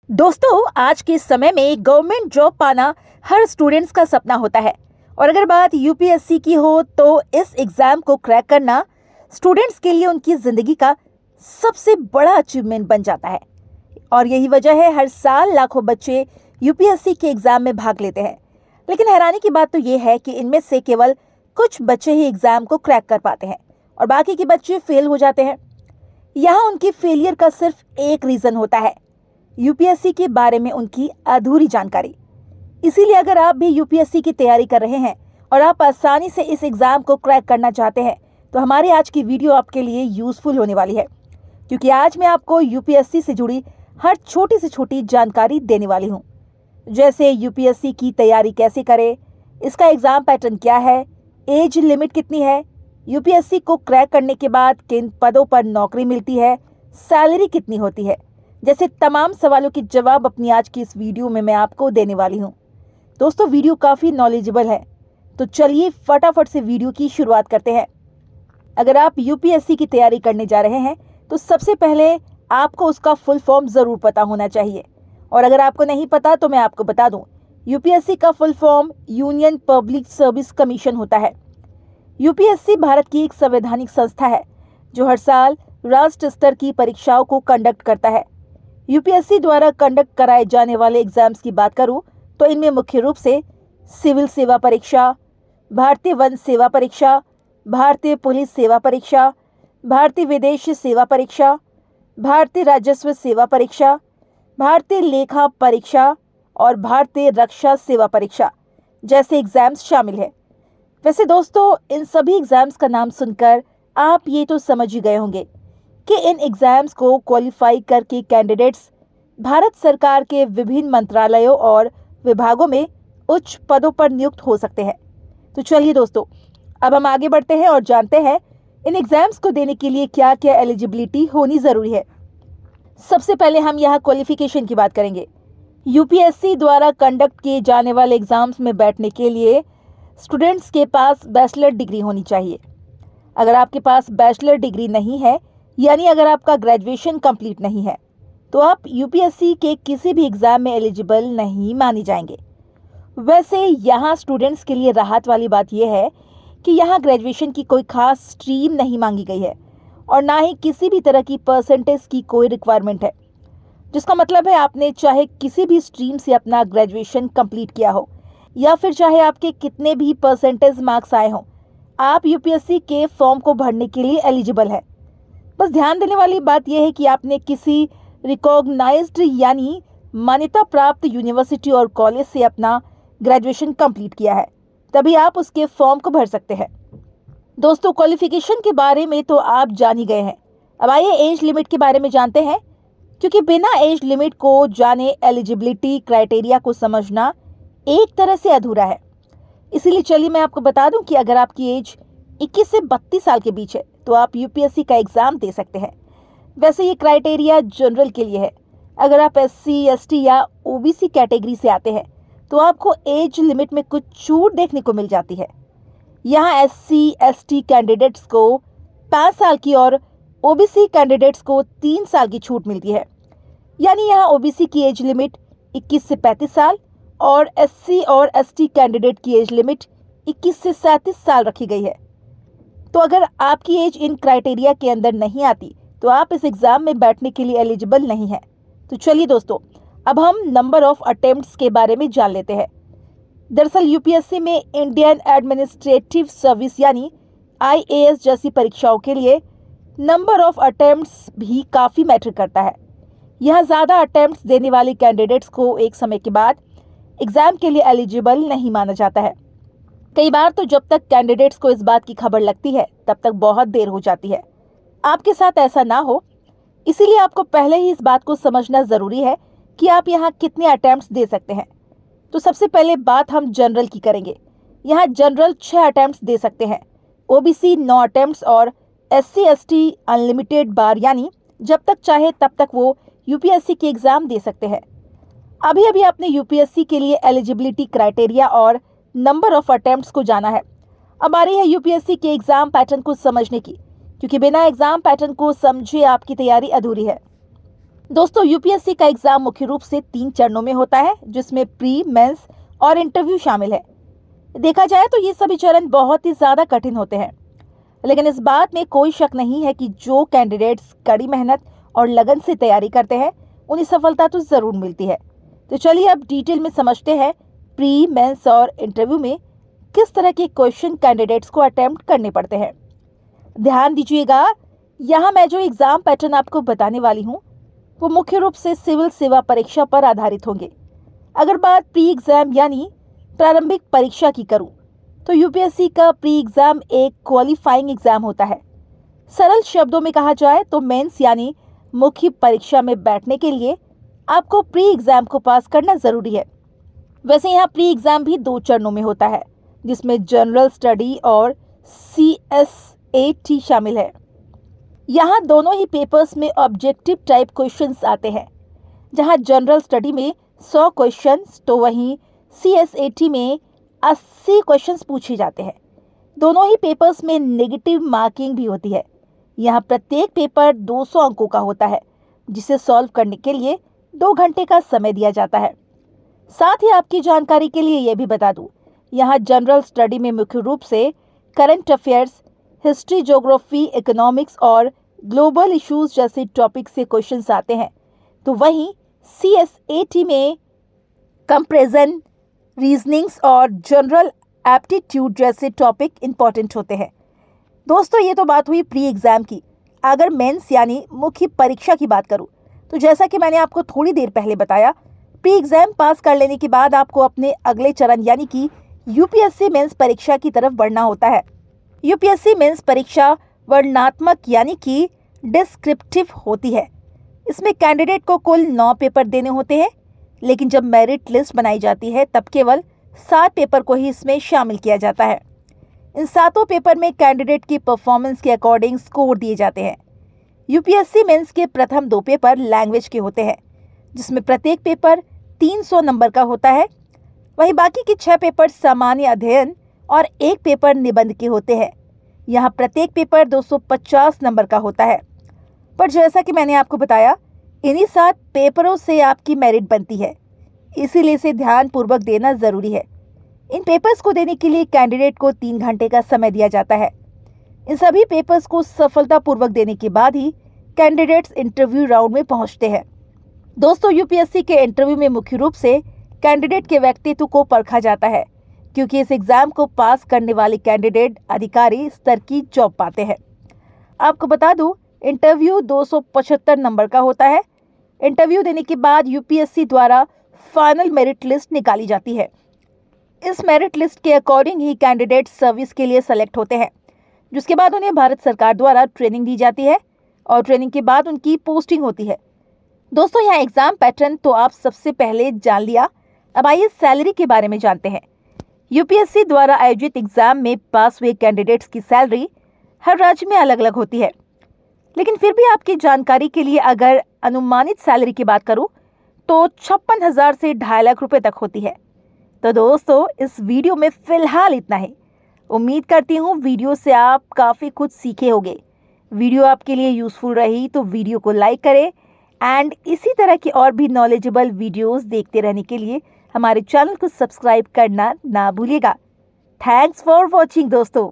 दोस्तों, आज के समय में गवर्नमेंट जॉब पाना हर स्टूडेंट्स का सपना होता है। और अगर बात यूपीएससी की हो तो इस एग्जाम को क्रैक करना स्टूडेंट्स के लिए उनकी जिंदगी का सबसे बड़ा अचीवमेंट बन जाता है। और यही वजह है हर साल लाखों बच्चे यूपीएससी के एग्जाम में भाग लेते हैं। लेकिन हैरानी की बात तो ये है कि इनमें से केवल कुछ बच्चे ही एग्जाम को क्रैक कर पाते हैं और बाकी के बच्चे फेल हो जाते हैं। यहाँ उनकी फेलियर का सिर्फ एक रीजन होता है, यूपीएससी के बारे में उनकी अधूरी जानकारी। इसीलिए अगर आप भी यूपीएससी की तैयारी कर रहे हैं और आप आसानी से इस एग्जाम को क्रैक करना चाहते हैं तो हमारी आज की वीडियो आपके लिए यूजफुल होने वाली है, क्योंकि आज मैं आपको यूपीएससी से जुड़ी हर छोटी से छोटी जानकारी देने वाली हूँ। जैसे यूपीएससी की तैयारी कैसे करें, इसका एग्जाम पैटर्न क्या है, एज लिमिट कितनी है, यूपीएससी को क्रैक करने के बाद किन पदों पर नौकरी मिलती है, सैलरी कितनी होती है, जैसे तमाम सवालों के जवाब अपनी आज की इस वीडियो में मैं आपको देने वाली हूँ। दोस्तों, वीडियो काफ़ी नॉलेजेबल है, तो चलिए फटाफट से वीडियो की शुरुआत करते हैं। अगर आप यूपीएससी की तैयारी करने जा रहे हैं तो सबसे पहले आपको उसका फुल फॉर्म ज़रूर पता होना चाहिए। और अगर आपको नहीं पता तो मैं आपको बता दूं, यूपीएससी का full form union public service commission होता है। यूपीएससी भारत की एक संवैधानिक संस्था है जो हर साल राष्ट्र स्तर की परीक्षाओं को कंडक्ट करता है। यूपीएससी द्वारा कंडक्ट कराए जाने वाले एग्जाम्स की बात करूं तो इनमें मुख्य रूप से सिविल सेवा परीक्षा, भारतीय वन सेवा परीक्षा, भारतीय पुलिस सेवा परीक्षा, भारतीय विदेश सेवा परीक्षा, भारतीय राजस्व सेवा परीक्षा, भारतीय लेखा परीक्षा और भारतीय रक्षा सेवा परीक्षा जैसे एग्जाम्स शामिल है। वैसे दोस्तों, इन सभी एग्जाम्स का नाम सुनकर आप ये तो समझ ही गए होंगे कि इन एग्जाम्स को क्वालिफाई करके कैंडिडेट्स भारत सरकार के विभिन्न मंत्रालयों और विभागों में उच्च पदों पर नियुक्त हो सकते हैं। तो चलिए दोस्तों, अब हम आगे बढ़ते हैं और जानते हैं इन एग्जाम्स को देने के लिए क्या क्या एलिजिबिलिटी होनी ज़रूरी है। सबसे पहले हम यहाँ क्वालिफिकेशन की बात करेंगे। यूपीएससी द्वारा कंडक्ट किए जाने वाले एग्जाम्स में बैठने के लिए स्टूडेंट्स के पास बैचलर डिग्री होनी चाहिए। अगर आपके पास बैचलर डिग्री नहीं है, यानी अगर आपका ग्रेजुएशन कंप्लीट नहीं है, तो आप यूपीएससी के किसी भी एग्ज़ाम में एलिजिबल नहीं माने जाएंगे। वैसे यहाँ स्टूडेंट्स के लिए राहत वाली बात यह है कि यहाँ ग्रेजुएशन की कोई खास स्ट्रीम नहीं मांगी गई है और ना ही किसी भी तरह की परसेंटेज की कोई रिक्वायरमेंट है, जिसका मतलब है आपने चाहे किसी भी स्ट्रीम से अपना ग्रेजुएशन कंप्लीट किया हो या फिर चाहे आपके कितने भी परसेंटेज मार्क्स आए हों, आप यूपीएससी के फॉर्म को भरने के लिए एलिजिबल है। बस ध्यान देने वाली बात यह है कि आपने किसी रिकॉग्नाइज्ड यानी मान्यता प्राप्त यूनिवर्सिटी और कॉलेज से अपना ग्रेजुएशन कंप्लीट किया है, तभी आप उसके फॉर्म को भर सकते हैं। दोस्तों, क्वालिफिकेशन के बारे में तो आप जान ही गए हैं। अब आइए एज लिमिट के बारे में जानते हैं, क्योंकि बिना एज लिमिट को जाने एलिजिबिलिटी क्राइटेरिया को समझना एक तरह से अधूरा है। इसीलिए चलिए मैं आपको बता दूं कि अगर आपकी एज 21 से 32 साल के बीच है तो आप यूपीएससी का एग्ज़ाम दे सकते हैं। वैसे ये क्राइटेरिया जनरल के लिए है। अगर आप एससी, एसटी या ओबीसी कैटेगरी से आते हैं तो आपको एज लिमिट में कुछ छूट देखने को मिल जाती है। यहाँ एससी, एसटी कैंडिडेट्स को 5 साल की और ओबीसी कैंडिडेट्स को 3 साल की छूट मिलती है। यानी यहाँ ओबीसी की एज लिमिट 21 से 35 साल और एससी और एसटी कैंडिडेट की एज लिमिट 21 से 37 साल रखी गई है। तो अगर आपकी एज इन क्राइटेरिया के अंदर नहीं आती तो आप इस एग्ज़ाम में बैठने के लिए एलिजिबल नहीं है। तो चलिए दोस्तों, अब हम नंबर ऑफ अटेम्प्ट्स के बारे में जान लेते हैं। दरअसल यूपीएससी में इंडियन एडमिनिस्ट्रेटिव सर्विस यानी आईएएस जैसी परीक्षाओं के लिए नंबर ऑफ अटेम्प्ट्स भी काफ़ी मैटर करता है। यहाँ ज़्यादा अटेम्प्ट्स देने वाले कैंडिडेट्स को एक समय के बाद एग्ज़ाम के लिए एलिजिबल नहीं माना जाता है। कई बार तो जब तक कैंडिडेट्स को इस बात की खबर लगती है तब तक बहुत देर हो जाती है। आपके साथ ऐसा ना हो, इसीलिए आपको पहले ही इस बात को समझना ज़रूरी है कि आप यहाँ कितने अटेम्प्ट्स दे सकते हैं। तो सबसे पहले बात हम जनरल की करेंगे। यहाँ जनरल 6 अटेम्प्ट्स दे सकते हैं, ओबीसी 9 अटेम्प्ट्स और एससी एसटी अनलिमिटेड बार, यानी जब तक चाहे तब तक वो यूपीएससी के एग्ज़ाम दे सकते हैं। अभी अभी आपने यूपीएससी के लिए एलिजिबिलिटी क्राइटेरिया और नंबर ऑफ अटेम्प्ट्स को जाना है। अब आ रही है यूपीएससी के एग्ज़ाम पैटर्न को समझने की, क्योंकि बिना एग्ज़ाम पैटर्न को समझे आपकी तैयारी अधूरी है। दोस्तों, यूपीएससी का एग्जाम मुख्य रूप से 3 चरणों में होता है, जिसमें प्री, मेंस और इंटरव्यू शामिल है। देखा जाए तो ये सभी चरण बहुत ही ज्यादा कठिन होते हैं, लेकिन इस बात में कोई शक नहीं है कि जो कैंडिडेट्स कड़ी मेहनत और लगन से तैयारी करते हैं, उन्हें सफलता तो जरूर मिलती है। तो चलिए अब डिटेल में समझते हैं प्री, मेंस और इंटरव्यू में किस तरह के क्वेश्चन कैंडिडेट्स को अटेम्प्ट करने पड़ते हैं। ध्यान दीजिएगा, यहाँ मैं जो एग्जाम पैटर्न आपको बताने वाली हूँ वो मुख्य रूप से सिविल सेवा परीक्षा पर आधारित होंगे। अगर बात प्री एग्जाम यानी प्रारंभिक परीक्षा की करूं, तो यूपीएससी का प्री एग्जाम एक क्वालिफाइंग एग्जाम होता है। सरल शब्दों में कहा जाए तो मेंस यानी मुख्य परीक्षा में बैठने के लिए आपको प्री एग्जाम को पास करना जरूरी है। वैसे यहाँ प्री एग्जाम भी 2 चरणों में होता है, जिसमें जनरल स्टडी और CSAT शामिल है। यहाँ दोनों ही पेपर्स में ऑब्जेक्टिव टाइप क्वेश्चंस आते हैं। जहाँ जनरल स्टडी में 100 क्वेश्चंस तो वहीं CSAT में 80 क्वेश्चंस पूछे जाते हैं। दोनों ही पेपर्स में नेगेटिव मार्किंग भी होती है। यहाँ प्रत्येक पेपर 200 अंकों का होता है, जिसे सॉल्व करने के लिए 2 घंटे का समय दिया जाता है। साथ ही आपकी जानकारी के लिए यह भी बता दूं, यहाँ जनरल स्टडी में मुख्य रूप से current affairs, history, geography, economics और ग्लोबल इश्यूज जैसे टॉपिक से क्वेश्चंस आते हैं, तो वहीं CSAT में कंपैरिजन, रीजनिंग्स और जनरल एप्टीट्यूड जैसे टॉपिक इंपॉर्टेंट होते हैं। दोस्तों, ये तो बात हुई प्री एग्जाम की। अगर मेंस यानी मुख्य परीक्षा की बात करूं, तो जैसा कि मैंने आपको थोड़ी देर पहले बताया, प्री एग्जाम पास कर लेने के बाद आपको अपने अगले चरण यानी कि यूपीएससी मेंस परीक्षा की तरफ बढ़ना होता है। यूपीएससी मेंस परीक्षा वर्णनात्मक यानी कि डिस्क्रिप्टिव होती है। इसमें कैंडिडेट को कुल 9 पेपर देने होते हैं, लेकिन जब मेरिट लिस्ट बनाई जाती है तब केवल 7 पेपर को ही इसमें शामिल किया जाता है। इन 7 पेपर में कैंडिडेट की परफॉर्मेंस के अकॉर्डिंग स्कोर दिए जाते हैं। यूपीएससी मेंस के प्रथम 2 पेपर लैंग्वेज के होते हैं, जिसमें प्रत्येक पेपर 300 नंबर का होता है। वहीं बाकी के 6 पेपर सामान्य अध्ययन और 1 पेपर निबंध के होते हैं। यहाँ प्रत्येक पेपर 250 नंबर का होता है। पर जैसा कि मैंने आपको बताया, इन्हीं 7 पेपरों से आपकी मेरिट बनती है, इसीलिए इसे ध्यानपूर्वक देना जरूरी है। इन पेपर्स को देने के लिए कैंडिडेट को 3 घंटे का समय दिया जाता है। इन सभी पेपर्स को सफलतापूर्वक देने के बाद ही कैंडिडेट्स इंटरव्यू राउंड में पहुंचते हैं। दोस्तों, यूपीएससी के इंटरव्यू में मुख्य रूप से कैंडिडेट के व्यक्तित्व को परखा जाता है, क्योंकि इस एग्जाम को पास करने वाले कैंडिडेट अधिकारी स्तर की जॉब पाते हैं। आपको बता दूं, इंटरव्यू 275 नंबर का होता है। इंटरव्यू देने के बाद यूपीएससी द्वारा फाइनल मेरिट लिस्ट निकाली जाती है। इस मेरिट लिस्ट के अकॉर्डिंग ही कैंडिडेट सर्विस के लिए सेलेक्ट होते हैं, जिसके बाद उन्हें भारत सरकार द्वारा ट्रेनिंग दी जाती है और ट्रेनिंग के बाद उनकी पोस्टिंग होती है। दोस्तों, यहाँ एग्जाम पैटर्न तो आप सबसे पहले जान लिया। अब आइए सैलरी के बारे में जानते हैं। यूपीएससी द्वारा आयोजित एग्जाम में पास हुए कैंडिडेट्स की सैलरी हर राज्य में अलग अलग होती है, लेकिन फिर भी आपकी जानकारी के लिए अगर अनुमानित सैलरी की बात करूं तो 56,000 से 2.5 लाख रुपए तक होती है। तो दोस्तों, इस वीडियो में फिलहाल इतना ही। उम्मीद करती हूँ वीडियो से आप काफ़ी कुछ सीखे होंगे। वीडियो आपके लिए यूजफुल रही तो वीडियो को लाइक करें एंड इसी तरह की और भी नॉलेजेबल वीडियोस देखते रहने के लिए हमारे चैनल को सब्सक्राइब करना ना भूलिएगा। थैंक्स फॉर वॉचिंग दोस्तों।